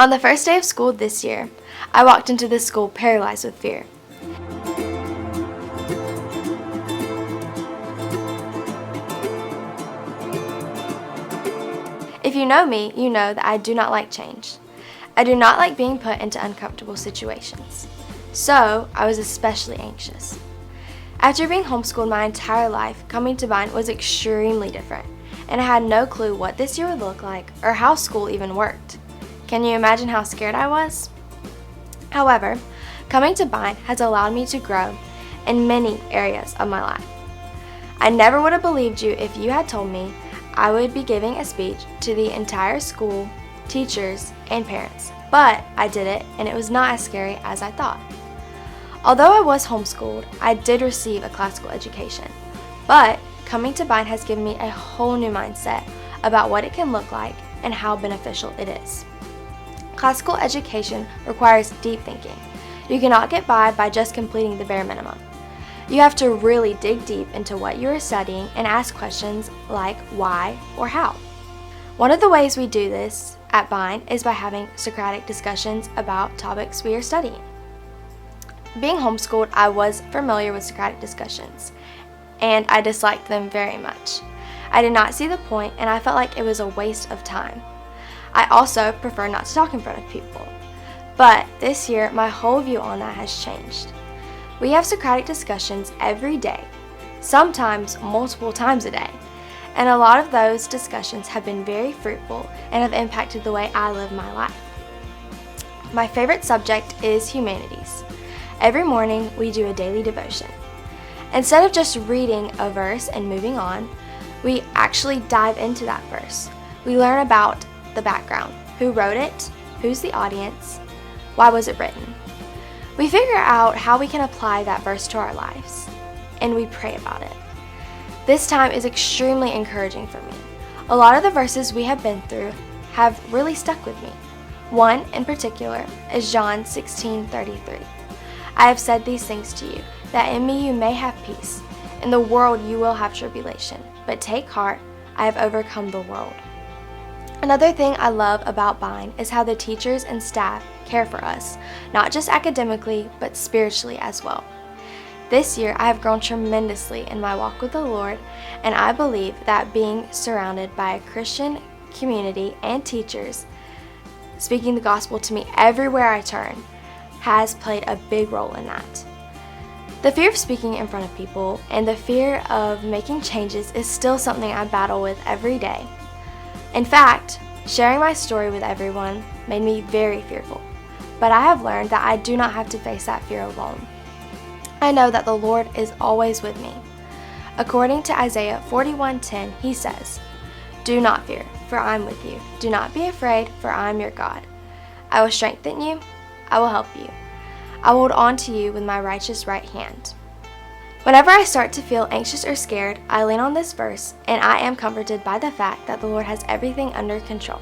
On the first day of school this year, I walked into the school paralyzed with fear. If you know me, you know that I do not like change. I do not like being put into uncomfortable situations. So, I was especially anxious. After being homeschooled my entire life, coming to Byne was extremely different, and I had no clue what this year would look like or how school even worked. Can you imagine how scared I was? However, coming to Byne has allowed me to grow in many areas of my life. I never would have believed you if you had told me I would be giving a speech to the entire school, teachers, and parents. But I did it, and it was not as scary as I thought. Although I was homeschooled, I did receive a classical education. But coming to Byne has given me a whole new mindset about what it can look like and how beneficial it is. Classical education requires deep thinking. You cannot get by just completing the bare minimum. You have to really dig deep into what you are studying and ask questions like why or how. One of the ways we do this at Byne is by having Socratic discussions about topics we are studying. Being homeschooled, I was familiar with Socratic discussions, and I disliked them very much. I did not see the point, and I felt like it was a waste of time. I also prefer not to talk in front of people. But this year, my whole view on that has changed. We have Socratic discussions every day, sometimes multiple times a day, and a lot of those discussions have been very fruitful and have impacted the way I live my life. My favorite subject is humanities. Every morning, we do a daily devotion. Instead of just reading a verse and moving on, we actually dive into that verse. We learn about the background, who wrote it, who's the audience, why was it written. We figure out how we can apply that verse to our lives, and we pray about it. This time is extremely encouraging for me. A lot of the verses we have been through have really stuck with me. One in particular is John 16:33. I have said these things to you, that in me you may have peace. In the world you will have tribulation, but take heart, I have overcome the world. Another thing I love about Byne is how the teachers and staff care for us, not just academically, but spiritually as well. This year, I have grown tremendously in my walk with the Lord, and I believe that being surrounded by a Christian community and teachers speaking the gospel to me everywhere I turn has played a big role in that. The fear of speaking in front of people and the fear of making changes is still something I battle with every day. In fact, sharing my story with everyone made me very fearful, but I have learned that I do not have to face that fear alone. I know that the Lord is always with me. According to Isaiah 41:10, he says, "Do not fear, for I am with you. Do not be afraid, for I am your God. I will strengthen you. I will help you. I will hold on to you with my righteous right hand." Whenever I start to feel anxious or scared, I lean on this verse, and I am comforted by the fact that the Lord has everything under control.